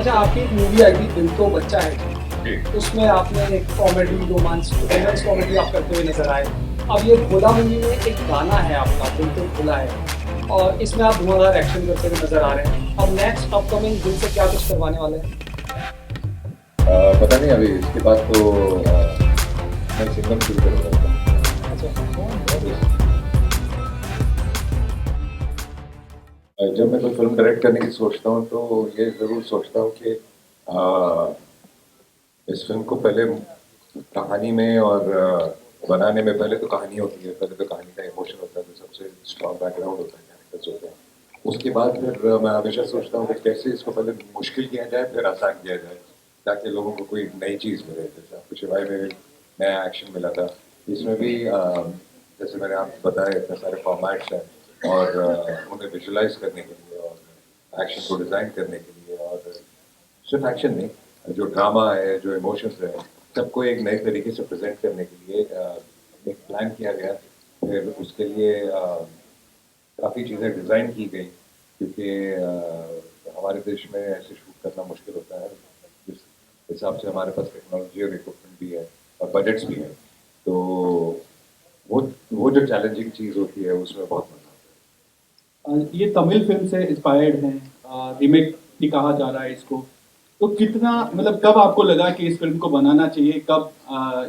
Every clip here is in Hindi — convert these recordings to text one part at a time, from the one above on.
अच्छा, आपकी एक मूवी आई थी दिल तो बच्चा है, जी। उसमें आपने एक कॉमेडी रोमांस कॉमेडी आप करते हुए नजर आए। अब ये भोला मूवी में एक गाना है आपका दिल तो भोला है और इसमें आप धुआंधार एक्शन करते हुए नजर आ रहे हैं। अब नेक्स्ट अपकमिंग दिल से क्या कुछ करवाने वाले हैं? पता नहीं अभी इसके बाद तो मैं सिंगम शुरू करूँगा। अच्छा। जब मैं कोई फिल्म डायरेक्ट करने की सोचता हूँ तो ये ज़रूर सोचता हूँ कि इस फिल्म को पहले कहानी में और बनाने में पहले तो कहानी होती है, पहले तो कहानी का इमोशन होता है, तो सबसे स्ट्रॉन्ग बैकग्राउंड होता है, कैरेक्टर्स होते हैं। उसके बाद फिर मैं हमेशा सोचता हूँ कि कैसे इसको पहले मुश्किल किया जाए फिर आसान किया जाए, ताकि लोगों को कोई नई चीज़ मिले। जैसे आपको शिवाय में नया एक्शन मिला था, इसमें भी जैसे मैंने आपको बताया इतने सारे फॉर्मेट्स हैं और उन्हें विजुलाइज करने के लिए और एक्शन को डिज़ाइन करने के लिए और सिर्फ एक्शन नहीं, जो ड्रामा है, जो इमोशंस है, सबको एक नए तरीके से प्रेजेंट करने के लिए एक प्लान किया गया। फिर उसके लिए काफ़ी चीज़ें डिज़ाइन की गई, क्योंकि हमारे देश में ऐसे शूट करना मुश्किल होता है, जिस हिसाब से हमारे पास टेक्नोलॉजी और इक्विपमेंट भी है और बजट्स भी हैं। तो वो वो जो चैलेंजिंग चीज़ होती है उसमें बहुत मजा आता है। ये तमिल फिल्म से इंस्पायर्ड है, रीमेक भी कहा जा रहा है इसको। तो कितना मतलब कब आपको लगा कि इस फिल्म को बनाना चाहिए, कब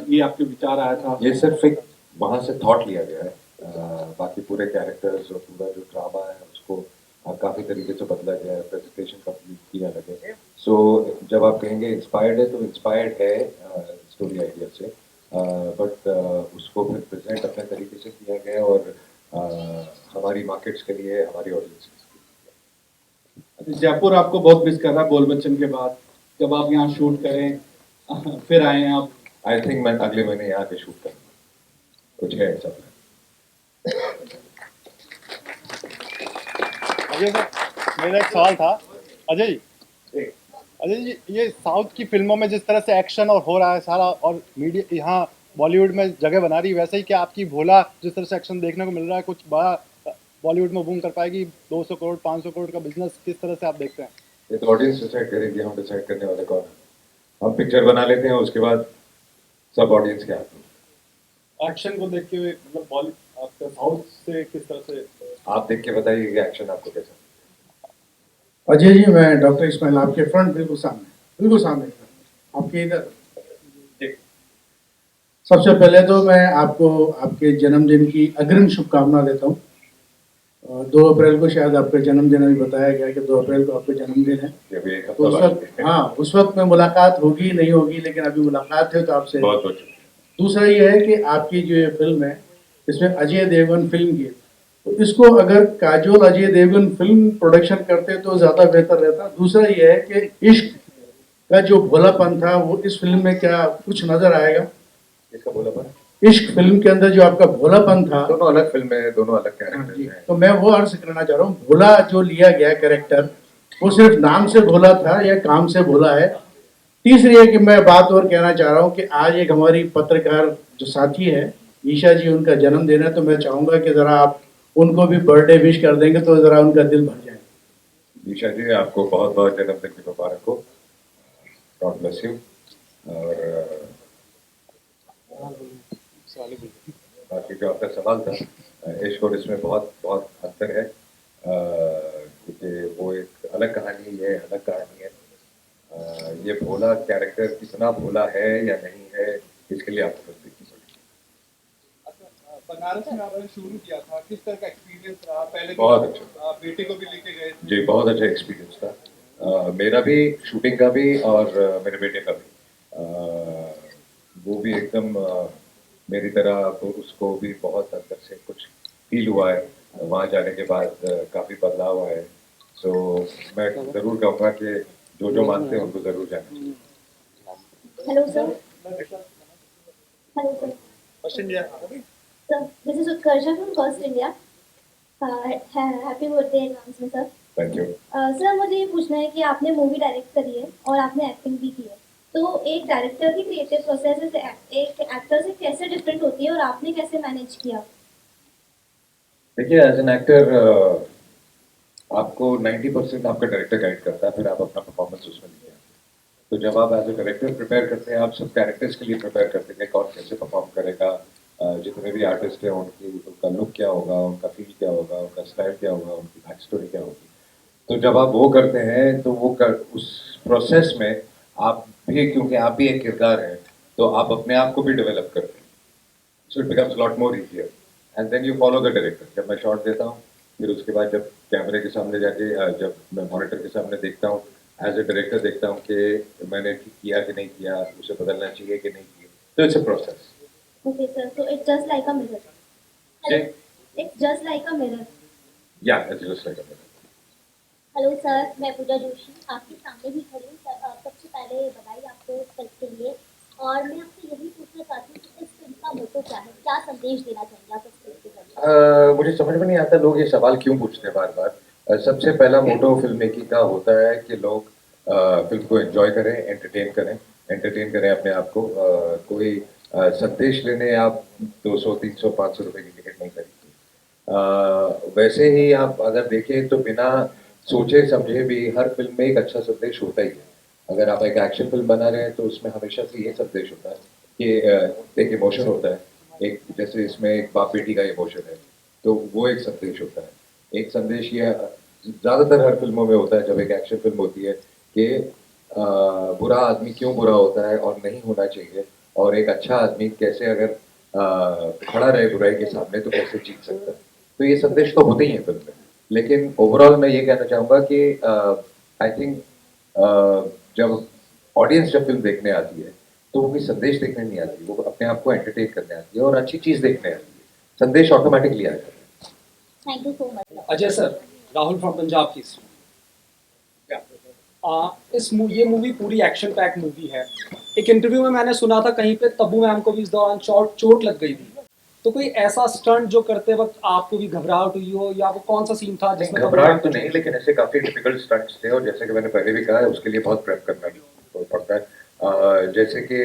ये आपके विचार आया था? ये सिर्फ एक वहाँ से थॉट लिया गया है। बाकी पूरे कैरेक्टर्स और पूरा जो ड्रामा है उसको काफ़ी तरीके से बदला गया है, प्रेजेंटेशन कंप्लीट किया लगे। सो जब आप कहेंगे इंस्पायर्ड है तो इंस्पायर्ड है स्टोरी आइडिया से, बट उसको फिर प्रेजेंट अपने तरीके से किया गया और हमारी मार्केट्स के लिए, हमारी ऑडियंस के लिए। जयपुर आपको बहुत मिस कर रहा है बोल बच्चन के बाद, जब आप यहाँ शूट करें फिर आए हैं आप। आई थिंक मैं अगले महीने यहाँ पे शूट करूँगा, कुछ है ऐसा plan। अजय सर, मेरा एक सवाल था। अजय जी, अजय जी, ये साउथ की फिल्मों में जिस तरह से एक्शन और हो रहा है सारा, और मीडिया यहाँ बॉलीवुड में जगह बना रही है, वैसे ही क्या आपकी भोला जिस तरह से एक्शन देखने को मिल रहा है, कुछ बड़ा बॉलीवुड में बूम कर पाएगी? 200 करोड़ 500 करोड़ का बिजनेस किस तरह से आप देखते हैं? ये तो ऑडियंस डिसाइड करेगी, हम डिसाइड करने वाले कौन है? हम पिक्चर बना लेते हैं, उसके बाद सब ऑडियंस के हाथ में। एक्शन को देखते हुए मतलब बॉलीवुड आपका साउथ से किस तरह से? आप देख के बताइए कि एक्शन आपको कैसा। अजय जी, मैं डॉक्टर इस्माइल आपके फ्रंट बिल्कुल सामने आपके इधर। सबसे पहले तो मैं आपको आपके जन्मदिन की अग्रिम शुभकामना देता हूँ। 2 अप्रैल को शायद आपका जन्मदिन अभी बताया गया कि 2 अप्रैल को आपका जन्मदिन है। जब एक तो उस वक्त, हाँ, उस वक्त में मुलाकात होगी नहीं होगी, लेकिन अभी मुलाकात है तो आपसे। बहुत बहुत दूसरा ये है कि आपकी जो ये फिल्म है इसमें अजय देवगन फिल्म की, तो इसको अगर काजोल अजय देवगन फिल्म प्रोडक्शन करते तो ज़्यादा बेहतर रहता। दूसरा ये है कि इश्क का जो भोलापन था वो इस फिल्म में क्या कुछ नजर आएगा? इसका बोलापन, इश्क फिल्म के अंदर जो आपका भोलापन था, दोनों अलग फिल्म है, दोनों अलग कैरेक्टर हैं। तो मैं वो अर्ज करना चाह रहा हूँ, भोला जो लिया गया कैरेक्टर वो सिर्फ नाम से भोला था या काम से भोला है? तीसरी है कि मैं बात और कहना चाह रहा हूँ कि आज एक हमारी पत्रकार जो साथी है ईशा जी, उनका जन्मदिन है, तो मैं चाहूंगा कि जरा आप उनको भी बर्थडे विश कर देंगे तो जरा उनका दिल भर जाए। ईशा जी, आपको बहुत बहुत जन्मदिन की मुबारक हो। God bless you. और बाकी जो आपका सवाल था, इश्क और इसमें बहुत बहुत अंतर है, क्योंकि वो एक अलग कहानी है, अलग कहानी है। ये भोला कैरेक्टर कितना भोला है या नहीं है, इसके लिए आपको बस देखनी पड़ेगी। बनारस में आपने शुरू किया था, किस तरह का एक्सपीरियंस रहा? पहले बहुत अच्छा, बेटे को भी लेके गए थे। जी बहुत अच्छा एक्सपीरियंस था, मेरा भी, शूटिंग का भी और मेरे बेटे का भी। वो भी एकदम मेरी तरह, तो उसको भी बहुत अंदर से कुछ फील हुआ है वहाँ जाने के बाद, काफ़ी बदलाव आया है। सो मैं ज़रूर कहूँगा कि जो जो मानते हैं उनको ज़रूर जाना चाहिए। Hello, sir. Hello, sir. First India. Sir, this is Utkarsha from First India. Happy birthday advance में sir. Thank you. सर, मुझे ये पूछना है कि आपने मूवी डायरेक्ट करी है और आपने एक्टिंग भी की है, तो एक डायरेक्टर की क्रिएटिव प्रोसेस से एक एक्टर से कैसे डिफरेंट होती है और आपने कैसे मैनेज किया? देखिए, एज एन एक्टर आपको 90% आपका डायरेक्टर गाइड करता है, फिर आप अपना परफॉर्मेंस उसमें लेके आते हैं। तो जब आप एज ए डायरेक्टर प्रिपेयर करते हैं, आप सब कैरेक्टर्स के लिए प्रिपेयर करते हैं कि कौन कैसे परफॉर्म करेगा, जितने भी आर्टिस्ट हैं उनका लुक क्या होगा, उनका फील क्या होगा, उनका स्टाइल क्या होगा, उनकी बैक स्टोरी क्या होगी। तो जब आप वो करते हैं तो उस प्रोसेस में आप भी, क्योंकि आप भी एक किरदार हैं, तो आप अपने आप को भी डेवलप करते हैं। So it becomes lot more easier and then you follow the director. जब मैं शॉट देता हूँ, फिर उसके बाद जब कैमरे के सामने जाके जब मैं मॉनिटर के सामने देखता हूँ, एज ए डायरेक्टर देखता हूँ कि मैंने ठीक किया कि नहीं किया, उसे बदलना चाहिए कि नहीं किया। तो it's a process. Okay, sir. So it's just like a mirror. Hello. It's just like a mirror. या it's just like hello sir, मैं पूजा जोशी आपके सामने भी खड़ी हूँ सर। सबसे पहले बधाई आपको इस फिल्म के लिए। और मैं आपसे यही पूछना चाहती हूँ कि इस फिल्म का मोटो क्या है, क्या संदेश देना चाहेंगे आप इस फिल्म के जरिए? मुझे समझ में नहीं आता लोग ये सवाल क्यों पूछते हैं बार बार। सबसे पहला मोटो फिल्म मेकिंग का होता है कि लोग फिल्म को एंजॉय करें, एंटरटेन करें अपने आप को। कोई संदेश लेने आप 200, 300, 500 रुपए की टिकट नहीं खरीदते। वैसे ही आप अगर देखें तो बिना सोचे समझे भी हर फिल्म में एक अच्छा संदेश होता ही है। अगर आप एक एक्शन फिल्म बना रहे हैं तो उसमें हमेशा से ये संदेश होता है कि एक इमोशन होता है, एक जैसे इसमें एक बाप बेटी का इमोशन है, तो वो एक संदेश होता है। एक संदेश ये ज्यादातर हर फिल्मों में होता है जब एक एक्शन फिल्म होती है कि बुरा आदमी क्यों बुरा होता है और नहीं होना चाहिए, और एक अच्छा आदमी कैसे अगर खड़ा रहे बुराई के सामने तो कैसे जीत सकता है। तो ये संदेश तो होते ही हैं फिल्म में, लेकिन ओवरऑल मैं ये कहना चाहूंगा कि आई थिंक जब ऑडियंस जब फिल्म देखने आती है तो वो कोई संदेश देखने नहीं आती, वो अपने आप को एंटरटेन करने आती है और अच्छी चीज देखने आती है। संदेश ऑटोमेटिकली आ जाता है। Thank you so much. Ajay sir, Rahul from Punjab की ये मूवी पूरी एक्शन पैक मूवी है। एक इंटरव्यू में मैंने सुना था कहीं पे तब्बू मैम को भी इस दौरान चोट लग गई थी। तो कोई ऐसा स्टंट जो करते वक्त आपको भी घबराहट हुई हो, या वो कौन सा सीन था जिसमें घबराहट तो नहीं, लेकिन ऐसे काफी टिपिकल स्टंट्स थे और जैसे कि मैंने पहले भी कहा है उसके लिए बहुत प्रेप करना पड़ता है। जैसे कि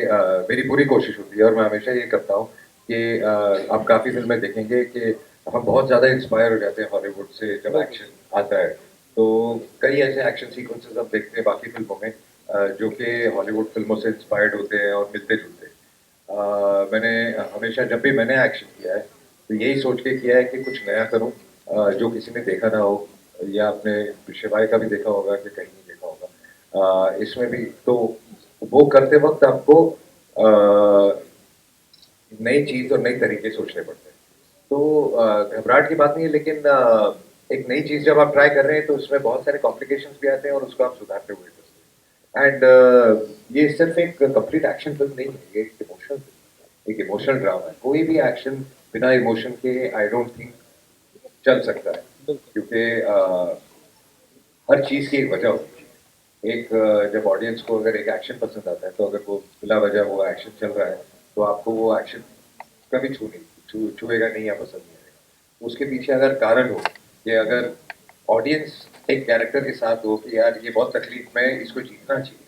मेरी पूरी कोशिश होती है और मैं हमेशा ये करता हूँ कि आप काफी फिल्में देखेंगे कि हम बहुत ज्यादा इंस्पायर हो जाते हैं हॉलीवुड से जब एक्शन आता है। तो कई ऐसे एक्शन सीक्वेंसेस हम देखते हैं बाकी फिल्मों में जो कि हॉलीवुड फिल्मों से इंस्पायर्ड होते हैं और मिलते जुलते हैं। मैंने हमेशा जब भी मैंने एक्शन किया है तो यही सोच के किया है कि कुछ नया करूं जो किसी ने देखा ना हो, या आपने शिवाय का भी देखा होगा कि कहीं नहीं देखा होगा। इसमें भी तो वो करते वक्त आपको नई चीज और नई तरीके सोचने पड़ते हैं। तो घबराहट की बात नहीं है, लेकिन एक नई चीज जब आप ट्राई कर रहे हैं तो उसमें बहुत सारे कॉम्प्लिकेशंस भी आते हैं और उसको आप सुधारते हुए एंड ये सिर्फ एक कंप्लीट एक्शन फिल्म नहीं है, ये एक इमोशनल फिल्म, एक इमोशनल ड्रामा है। कोई भी एक्शन बिना इमोशन के आई डोंट थिंक चल सकता है, क्योंकि हर चीज की एक वजह होती है। एक जब ऑडियंस को अगर एक एक्शन पसंद आता है तो अगर वो बिला वजह वो एक्शन चल रहा है तो आपको वो एक्शन कभी छुएगा नहीं या पसंद नहीं आएगा। उसके पीछे अगर कारण हो कि अगर ऑडियंस एक कैरेक्टर के साथ हो कि यार ये बहुत तकलीफ में है, इसको जीतना चाहिए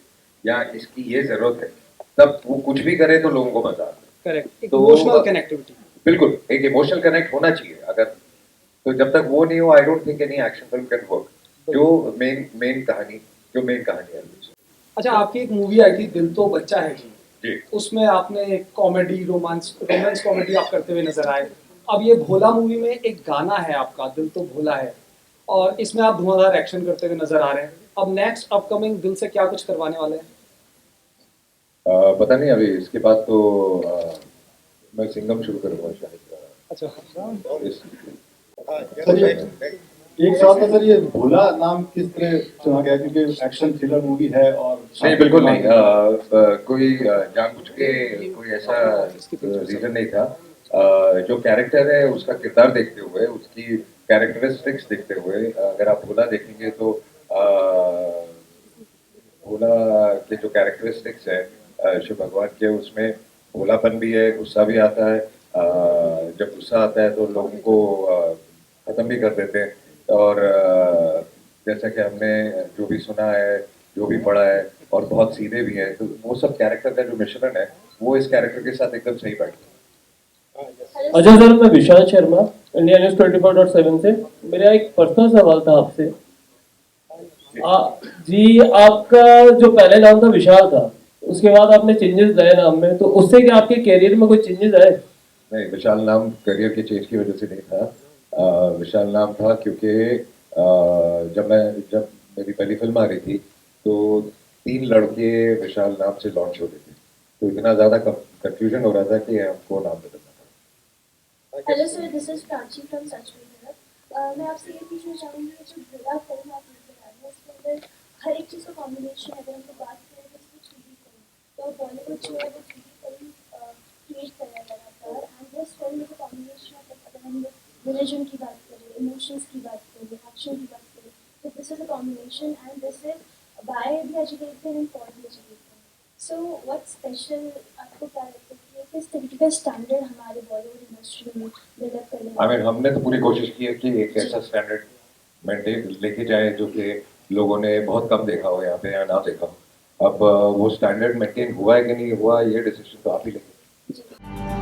या इसकी ये जरूरत है, तब वो कुछ भी करे तो लोगों को मजा आता है। करेक्ट, तो इमोशनल कनेक्टिविटी। बिल्कुल एक इमोशनल कनेक्ट होना चाहिए। अगर तो जब तक वो नहीं हो I don't think any action film can work. जो मेन कहानी है। अच्छा, आपकी एक मूवी आई थी दिल तो बच्चा है जी। उसमें आपने कॉमेडी रोमांस कॉमेडी आप करते हुए नजर आए। अब ये भोला मूवी में एक गाना है आपका दिल तो भोला है, और इसमें आप धुआंधार एक्शन करते हुए नजर आ रहे हैं। अब नेक्स्ट अपकमिंग दिल से क्या कुछ करवाने वाले हैं? पता नहीं, अभी इसके बाद तो मैं सिंगम शुरू करूंगा शायद। अच्छा, इस- एक सवाल था सर, ये भोला नाम किस तरह चुना गया, क्योंकि एक्शन थ्रिलर मूवी है और नहीं बिल्कुल नहीं, कोई जानबूझ के कोई ऐसा रीजन नहीं था। जो कैरेक्टर है उसका किरदार देखते हुए, उसकी कैरेक्टरिस्टिक्स देखते हुए, अगर आप भोला देखेंगे तो भोला के जो कैरेक्टरिस्टिक्स है शिव भगवान के, उसमें भोलापन भी है, गुस्सा भी आता है। जब गुस्सा आता है तो लोगों को खत्म भी कर देते हैं। और जैसा कि हमने जो भी सुना है, जो भी पढ़ा है, और बहुत सीधे भी हैं, तो वो सब कैरेक्टर का जो मिश्रण है वो इस कैरेक्टर के साथ एकदम सही बैठता है। अजय सर, मैं विशाल शर्मा, इंडिया न्यूज 24.7 से। मेरा एक पर्सनल सवाल था आपसे जी, आपका जो पहले नाम था विशाल था, उसके बाद आपने चेंजेस लाए नाम में, तो उससे क्या आपके कैरियर में कोई चेंजेस आए? नहीं, विशाल नाम करियर के चेंज की वजह से नहीं था। विशाल नाम था क्योंकि जब मेरी पहली फिल्म आ रही थी तो 3 लड़के विशाल नाम से लॉन्च हो रहे थे, तो इतना ज़्यादा कंफ्यूजन हो रहा था कि हमको नाम बदलना था। Hello sir, this is Prachi from such में हियर। मैं आपसे ये पूछना चाहूँगी कि जो भोला फिल्म आप लेकर आ रहे हैं उसके अंदर हर एक चीज़ का कॉम्बिनेशन, अगर हम लोग बात करें तो उसमें 3D फिल्म, तो बॉलीवुड जो है वो 3D फिल्म क्रिएट कर रहा है लगातार, एंड दिस फिल्म में कॉम्बिनेशन ऑफ, अगर हम लोग रिलीजन की बात करें, इमोशंस की बात करें, एक्शन की बात करें, तो this is a combination and this is by the educated and for the educated. So what special आपको क्या लगता है कि किस तरीके का स्टैंडर्ड हमारे बॉलीवुड इंडस्ट्री में डेवलप करने आई मीन हमने तो पूरी कोशिश की है कि एक ऐसा स्टैंडर्ड मेंटेन लेके जाए जो कि लोगों ने बहुत कम देखा हो यहाँ पे या ना देखा हो। अब वो स्टैंडर्ड मेंटेन हुआ है कि नहीं हुआ, ये डिसीजन तो आप ही लेंगे। जी।